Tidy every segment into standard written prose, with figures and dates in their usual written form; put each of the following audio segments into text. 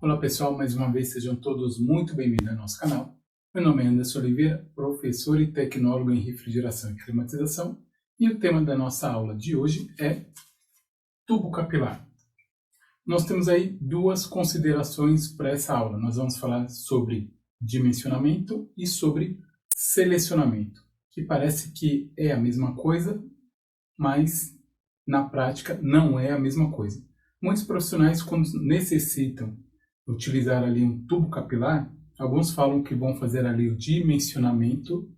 Olá pessoal, mais uma vez sejam todos muito bem-vindos ao nosso canal. Meu nome é Anderson Oliveira, professor e tecnólogo em refrigeração e climatização, e o tema da nossa aula de hoje é tubo capilar. Nós temos aí duas considerações para essa aula. Nós vamos falar sobre dimensionamento e sobre selecionamento, que parece que é a mesma coisa, mas na prática não é a mesma coisa. Muitos profissionais, quando necessitam utilizar ali um tubo capilar, alguns falam que vão fazer ali o dimensionamento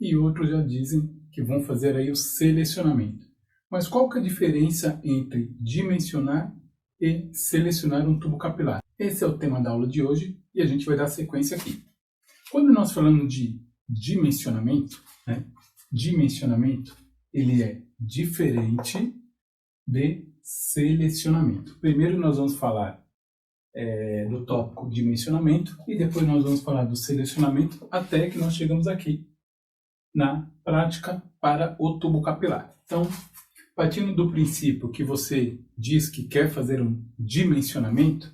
e outros já dizem que vão fazer aí o selecionamento. Mas qual que é a diferença entre dimensionar e selecionar um tubo capilar? Esse é o tema da aula de hoje e a gente vai dar sequência aqui. Quando nós falamos de dimensionamento, dimensionamento ele é diferente de selecionamento. Primeiro nós vamos falar do tópico dimensionamento e depois nós vamos falar do selecionamento até que nós chegamos aqui na prática para o tubo capilar. Então, partindo do princípio que você diz que quer fazer um dimensionamento,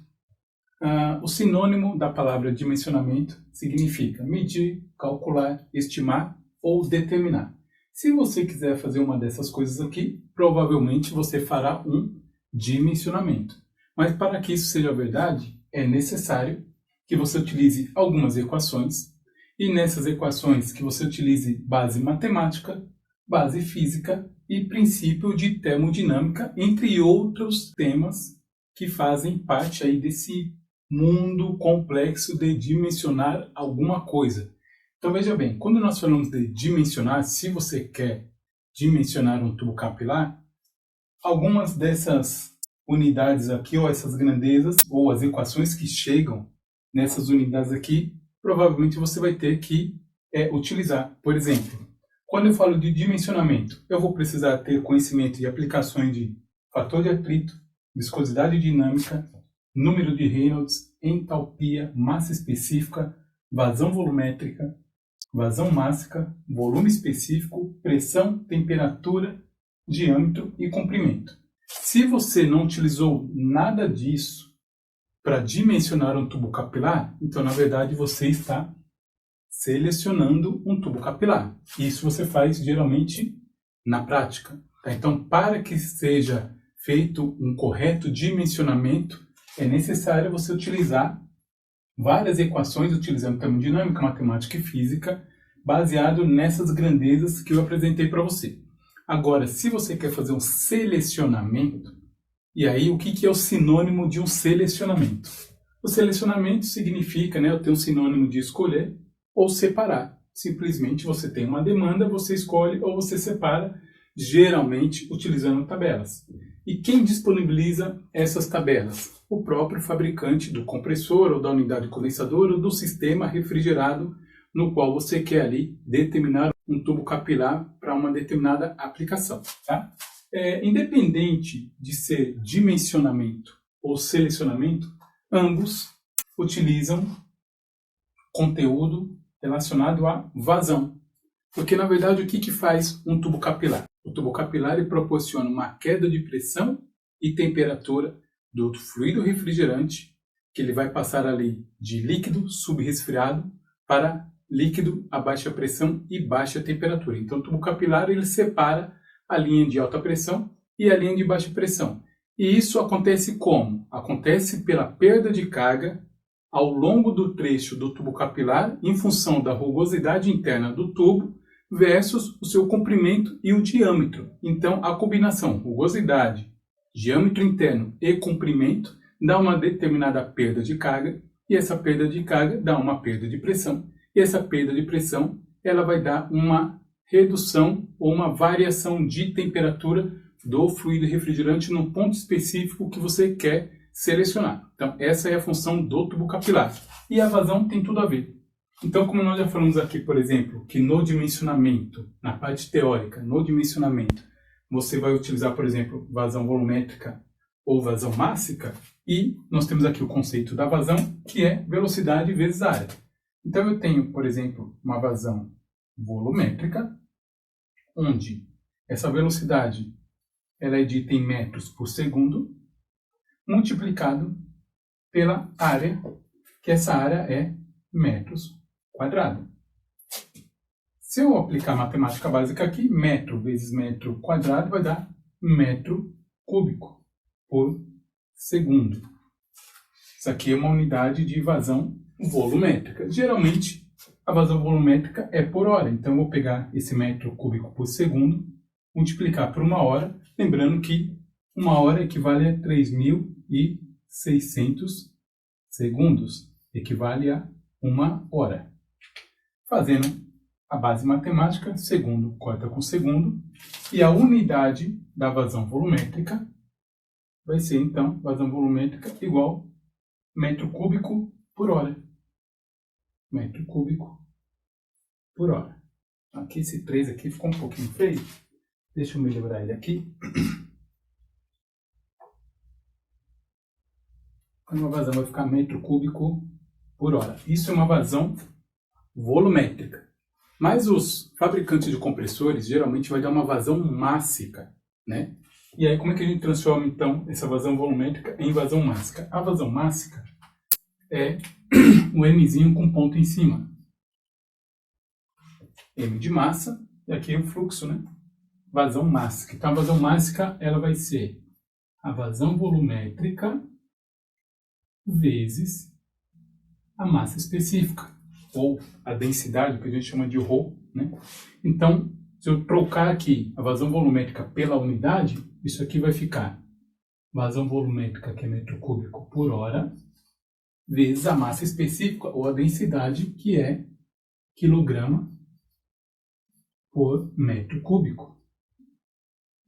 o sinônimo da palavra dimensionamento significa medir, calcular, estimar ou determinar. Se você quiser fazer uma dessas coisas aqui, provavelmente você fará um dimensionamento. Mas para que isso seja verdade, é necessário que você utilize algumas equações, e nessas equações que você utilize base matemática, base física e princípio de termodinâmica, entre outros temas que fazem parte aí desse mundo complexo de dimensionar alguma coisa. Então veja bem, quando nós falamos de dimensionar, se você quer dimensionar um tubo capilar, algumas dessas unidades aqui, ou essas grandezas, ou as equações que chegam nessas unidades aqui, provavelmente você vai ter que utilizar. Por exemplo, quando eu falo de dimensionamento, eu vou precisar ter conhecimento de aplicações de fator de atrito, viscosidade dinâmica, número de Reynolds, entalpia, massa específica, vazão volumétrica, vazão mássica, volume específico, pressão, temperatura, diâmetro e comprimento. Se você não utilizou nada disso para dimensionar um tubo capilar, então na verdade você está selecionando um tubo capilar. Isso você faz geralmente na prática. Tá? Então, para que seja feito um correto dimensionamento, é necessário você utilizar várias equações utilizando termodinâmica, matemática e física, baseado nessas grandezas que eu apresentei para você. Agora, se você quer fazer um selecionamento, e aí o que é o sinônimo de um selecionamento? O selecionamento significa, eu tenho um sinônimo de escolher ou separar. Simplesmente você tem uma demanda, você escolhe ou você separa, geralmente utilizando tabelas. E quem disponibiliza essas tabelas? O próprio fabricante do compressor ou da unidade condensadora ou do sistema refrigerado no qual você quer ali determinar um tubo capilar para uma determinada aplicação. Tá? Independente de ser dimensionamento ou selecionamento, ambos utilizam conteúdo relacionado à vazão. Porque, na verdade, o que faz um tubo capilar? O tubo capilar ele proporciona uma queda de pressão e temperatura do fluido refrigerante, que ele vai passar ali de líquido subresfriado para líquido a baixa pressão e baixa temperatura. Então, o tubo capilar ele separa a linha de alta pressão e a linha de baixa pressão. E isso acontece como? Acontece pela perda de carga ao longo do trecho do tubo capilar em função da rugosidade interna do tubo versus o seu comprimento e o diâmetro. Então, a combinação rugosidade, diâmetro interno e comprimento dá uma determinada perda de carga, e essa perda de carga dá uma perda de pressão. E essa perda de pressão ela vai dar uma redução ou uma variação de temperatura do fluido refrigerante no ponto específico que você quer selecionar. Então, essa é a função do tubo capilar. E a vazão tem tudo a ver. Então, como nós já falamos aqui, por exemplo, que no dimensionamento, na parte teórica, no dimensionamento, você vai utilizar, por exemplo, vazão volumétrica ou vazão mássica, e nós temos aqui o conceito da vazão, que é velocidade vezes área. Então, eu tenho, por exemplo, uma vazão volumétrica, onde essa velocidade ela é dita em metros por segundo, multiplicado pela área, que essa área é metros quadrados. Se eu aplicar matemática básica aqui, metro vezes metro quadrado vai dar metro cúbico por segundo. Isso aqui é uma unidade de vazão volumétrica. Geralmente, a vazão volumétrica é por hora. Então, eu vou pegar esse metro cúbico por segundo, multiplicar por 1 hora, lembrando que 1 hora equivale a 3.600 segundos. Equivale a 1 hora. Fazendo a base matemática, segundo corta com segundo, e a unidade da vazão volumétrica vai ser, então, vazão volumétrica igual metro cúbico por hora. Metro cúbico por hora. Aqui esse 3 aqui ficou um pouquinho feio. Deixa eu melhorar ele aqui. Uma vazão vai ficar metro cúbico por hora. Isso é uma vazão volumétrica. Mas os fabricantes de compressores geralmente vai dar uma vazão mássica, né? E aí como é que a gente transforma então essa vazão volumétrica em vazão mássica? A vazão mássica é o Mzinho com ponto em cima. M de massa, e aqui é o fluxo, né? Vazão mássica. Então a vazão mássica ela vai ser a vazão volumétrica vezes a massa específica, ou a densidade, que a gente chama de ρ, né? Então, se eu trocar aqui a vazão volumétrica pela unidade, isso aqui vai ficar vazão volumétrica, que é metro cúbico por hora, vezes a massa específica, ou a densidade, que é quilograma por metro cúbico.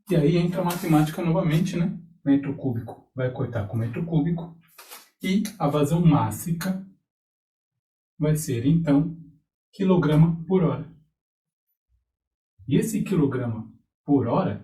E aí entra a matemática novamente, né? Metro cúbico vai cortar com metro cúbico, e a vazão mássica vai ser, então, quilograma por hora. E esse quilograma por hora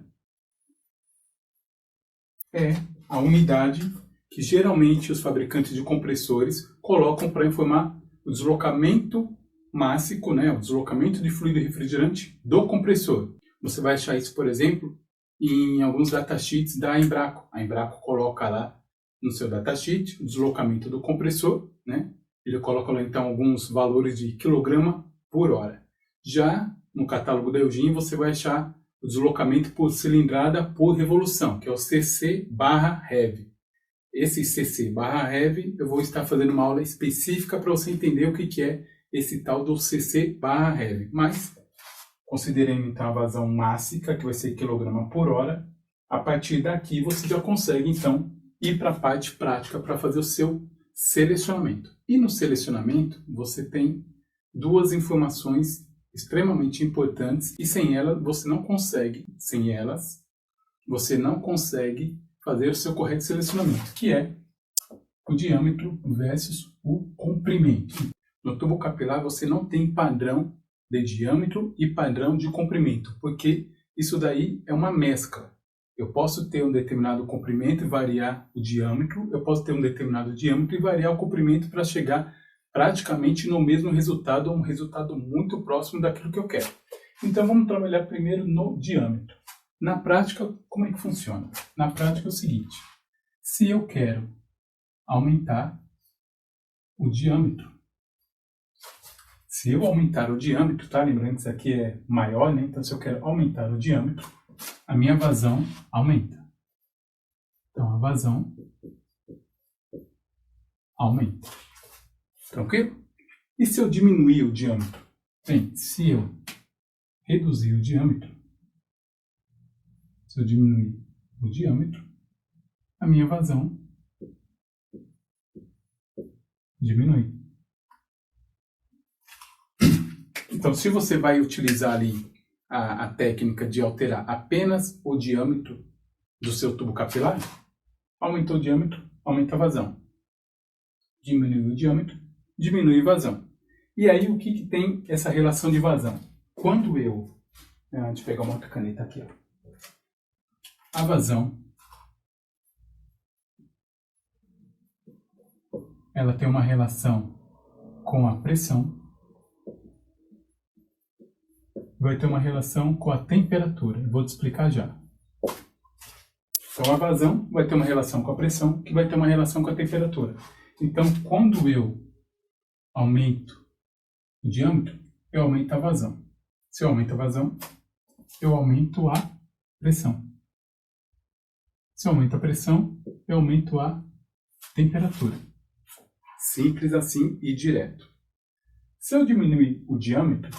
é a unidade que geralmente os fabricantes de compressores colocam para informar o deslocamento mássico, né, o deslocamento de fluido refrigerante do compressor. Você vai achar isso, por exemplo, em alguns datasheets da Embraco. A Embraco coloca lá no seu datasheet o deslocamento do compressor, né? Ele coloca lá, então, alguns valores de quilograma por hora. Já no catálogo da Eugene, você vai achar o deslocamento por cilindrada por revolução, que é o cc/rev. Esse cc/rev, eu vou estar fazendo uma aula específica para você entender o que é esse tal do cc/rev. Mas, considerando, então, a vazão mássica, que vai ser quilograma por hora, a partir daqui você já consegue, então, ir para a parte prática para fazer o seu selecionamento. E no selecionamento você tem duas informações extremamente importantes e sem elas você não consegue fazer o seu correto selecionamento, que é o diâmetro versus o comprimento. No tubo capilar você não tem padrão de diâmetro e padrão de comprimento, porque isso daí é uma mescla. Eu posso ter um determinado comprimento e variar o diâmetro, eu posso ter um determinado diâmetro e variar o comprimento para chegar praticamente no mesmo resultado, ou um resultado muito próximo daquilo que eu quero. Então vamos trabalhar primeiro no diâmetro. Na prática, como é que funciona? Na prática é o seguinte: se eu quero aumentar o diâmetro, se eu aumentar o diâmetro, tá? Lembrando que isso aqui é maior, né? Então se eu quero aumentar o diâmetro, a minha vazão aumenta. Então a vazão aumenta. Tranquilo? E se eu diminuir o diâmetro? Bem, se eu reduzir o diâmetro, se eu diminuir o diâmetro, a minha vazão diminui. Então, se você vai utilizar ali a técnica de alterar apenas o diâmetro do seu tubo capilar, aumentou o diâmetro, aumenta a vazão. Diminuiu o diâmetro, diminui a vazão. E aí, o que tem essa relação de vazão? Quando eu... Deixa eu pegar uma outra caneta aqui. Ó. A vazão, ela tem uma relação com a pressão, vai ter uma relação com a temperatura. Eu vou te explicar já. Então, a vazão vai ter uma relação com a pressão, que vai ter uma relação com a temperatura. Então, quando eu aumento o diâmetro, eu aumento a vazão. Se eu aumento a vazão, eu aumento a pressão. Se eu aumento a pressão, eu aumento a temperatura. Simples assim e direto. Se eu diminuir o diâmetro,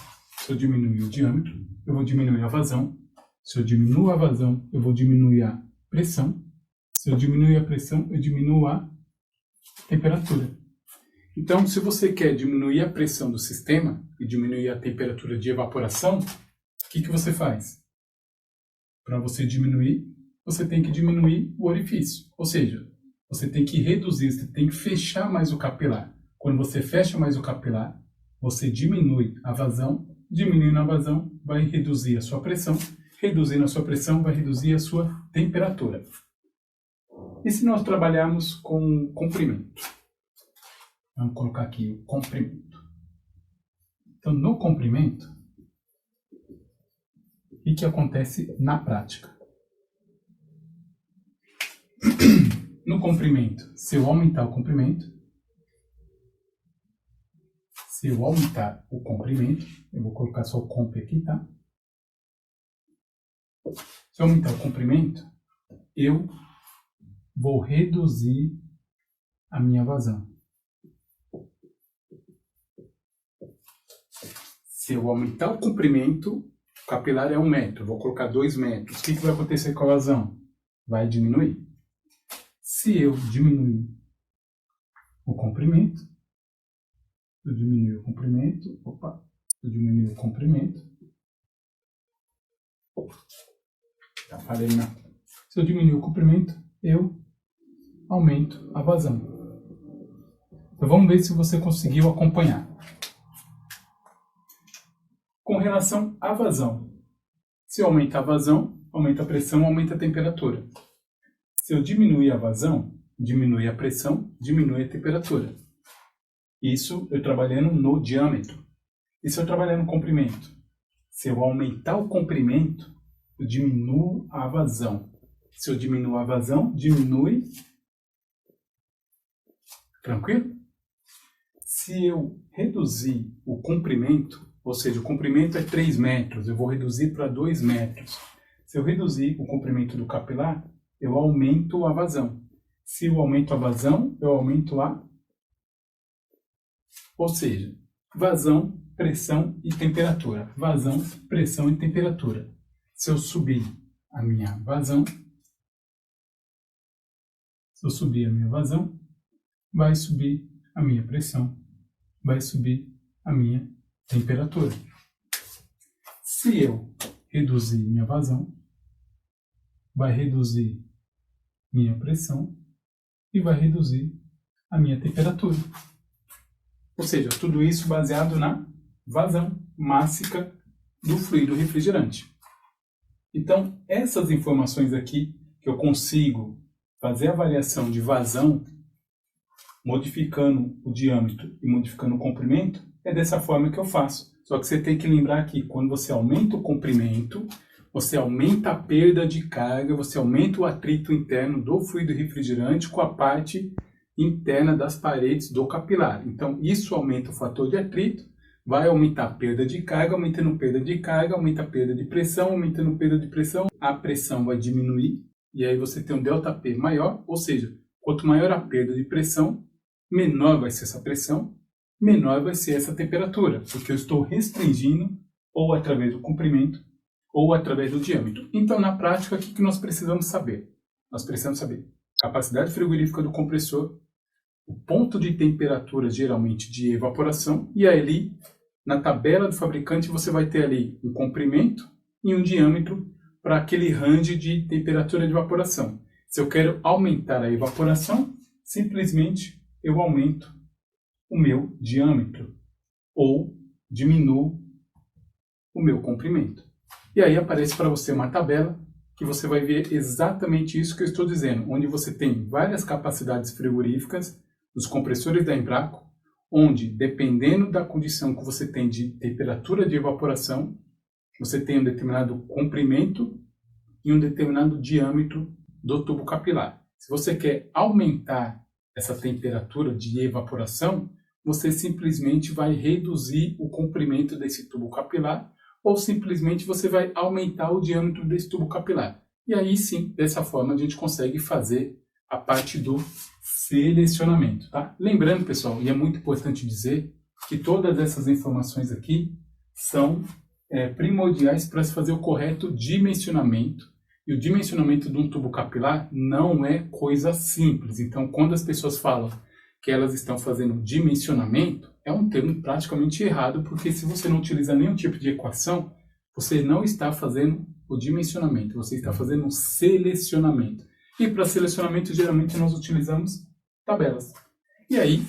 eu vou diminuir a vazão. Se eu diminuo a vazão, eu vou diminuir a pressão. Se eu diminuir a pressão, eu diminuo a temperatura. Então, se você quer diminuir a pressão do sistema e diminuir a temperatura de evaporação, o que você faz? Para você diminuir, você tem que diminuir o orifício. Ou seja, você tem que reduzir, você tem que fechar mais o capilar. Quando você fecha mais o capilar, você diminui a vazão. Diminuindo a vazão, vai reduzir a sua pressão. Reduzindo a sua pressão, vai reduzir a sua temperatura. E se nós trabalharmos com comprimento? Vamos colocar aqui o comprimento. Então, no comprimento, o que acontece na prática? No comprimento, se eu aumentar o comprimento, eu vou colocar só o comp aqui, tá? Se eu aumentar o comprimento, eu vou reduzir a minha vazão. Se eu aumentar o comprimento, o capilar é 1 metro, vou colocar 2 metros. O que vai acontecer com a vazão? Vai diminuir. Se eu diminuir o comprimento, Se eu diminuir o comprimento, eu aumento a vazão. Então vamos ver se você conseguiu acompanhar. Com relação à vazão, se eu aumentar a vazão, aumenta a pressão, aumenta a temperatura. Se eu diminuir a vazão, diminui a pressão, diminui a temperatura. Isso eu trabalhando no diâmetro. E se eu trabalhar no comprimento? Se eu aumentar o comprimento, eu diminuo a vazão. Se eu diminuo a vazão, diminui. Tranquilo? Se eu reduzir o comprimento, ou seja, o comprimento é 3 metros, eu vou reduzir para 2 metros. Se eu reduzir o comprimento do capilar, eu aumento a vazão. Se eu aumento a vazão, eu aumento a... Ou seja, vazão, pressão e temperatura. Vazão, pressão e temperatura. Se eu subir a minha vazão, vai subir a minha pressão, vai subir a minha temperatura. Se eu reduzir minha vazão, vai reduzir minha pressão e vai reduzir a minha temperatura. Ou seja, tudo isso baseado na vazão mássica do fluido refrigerante. Então, essas informações aqui que eu consigo fazer a variação de vazão, modificando o diâmetro e modificando o comprimento, é dessa forma que eu faço. Só que você tem que lembrar que quando você aumenta o comprimento, você aumenta a perda de carga, você aumenta o atrito interno do fluido refrigerante com a parte interna das paredes do capilar. Então, isso aumenta o fator de atrito, vai aumentar a perda de carga, aumentando perda de carga, aumenta a perda de pressão, aumentando perda de pressão, a pressão vai diminuir, e aí você tem um ΔP maior, ou seja, quanto maior a perda de pressão, menor vai ser essa pressão, menor vai ser essa temperatura, porque eu estou restringindo ou através do comprimento ou através do diâmetro. Então, na prática, o que nós precisamos saber? Nós precisamos saber a capacidade frigorífica do compressor, o ponto de temperatura, geralmente, de evaporação, e ali, na tabela do fabricante, você vai ter ali um comprimento e um diâmetro para aquele range de temperatura de evaporação. Se eu quero aumentar a evaporação, simplesmente eu aumento o meu diâmetro ou diminuo o meu comprimento. E aí aparece para você uma tabela que você vai ver exatamente isso que eu estou dizendo, onde você tem várias capacidades frigoríficas dos compressores da Embraco, onde, dependendo da condição que você tem de temperatura de evaporação, você tem um determinado comprimento e um determinado diâmetro do tubo capilar. Se você quer aumentar essa temperatura de evaporação, você simplesmente vai reduzir o comprimento desse tubo capilar ou simplesmente você vai aumentar o diâmetro desse tubo capilar. E aí sim, dessa forma a gente consegue fazer a parte do selecionamento, tá? Lembrando, pessoal, e é muito importante dizer que todas essas informações aqui são primordiais para se fazer o correto dimensionamento. E o dimensionamento de um tubo capilar não é coisa simples. Então, quando as pessoas falam que elas estão fazendo dimensionamento, é um termo praticamente errado, porque se você não utiliza nenhum tipo de equação, você não está fazendo o dimensionamento, você está fazendo um selecionamento. E para selecionamento, geralmente nós utilizamos tabelas. E aí,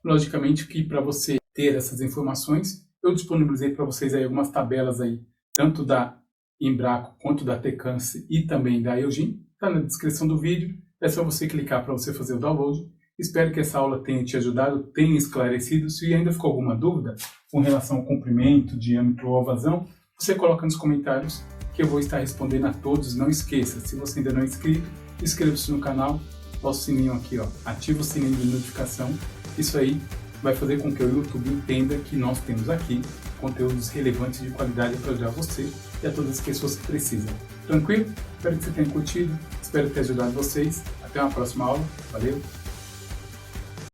logicamente, que para você ter essas informações, eu disponibilizei para vocês aí algumas tabelas aí, tanto da Embraco quanto da Tecance e também da Eugene. Está na descrição do vídeo, é só você clicar para você fazer o download. Espero que essa aula tenha te ajudado, tenha esclarecido. Se ainda ficou alguma dúvida com relação ao comprimento, diâmetro ou a vazão, você coloca nos comentários que eu vou estar respondendo a todos. Não esqueça, se você ainda não é inscrito, inscreva-se no canal, o sininho aqui, ó, ativa o sininho de notificação. Isso aí vai fazer com que o YouTube entenda que nós temos aqui conteúdos relevantes de qualidade para ajudar você e a todas as pessoas que precisam. Tranquilo? Espero que você tenha curtido, espero ter ajudado vocês. Até uma próxima aula. Valeu!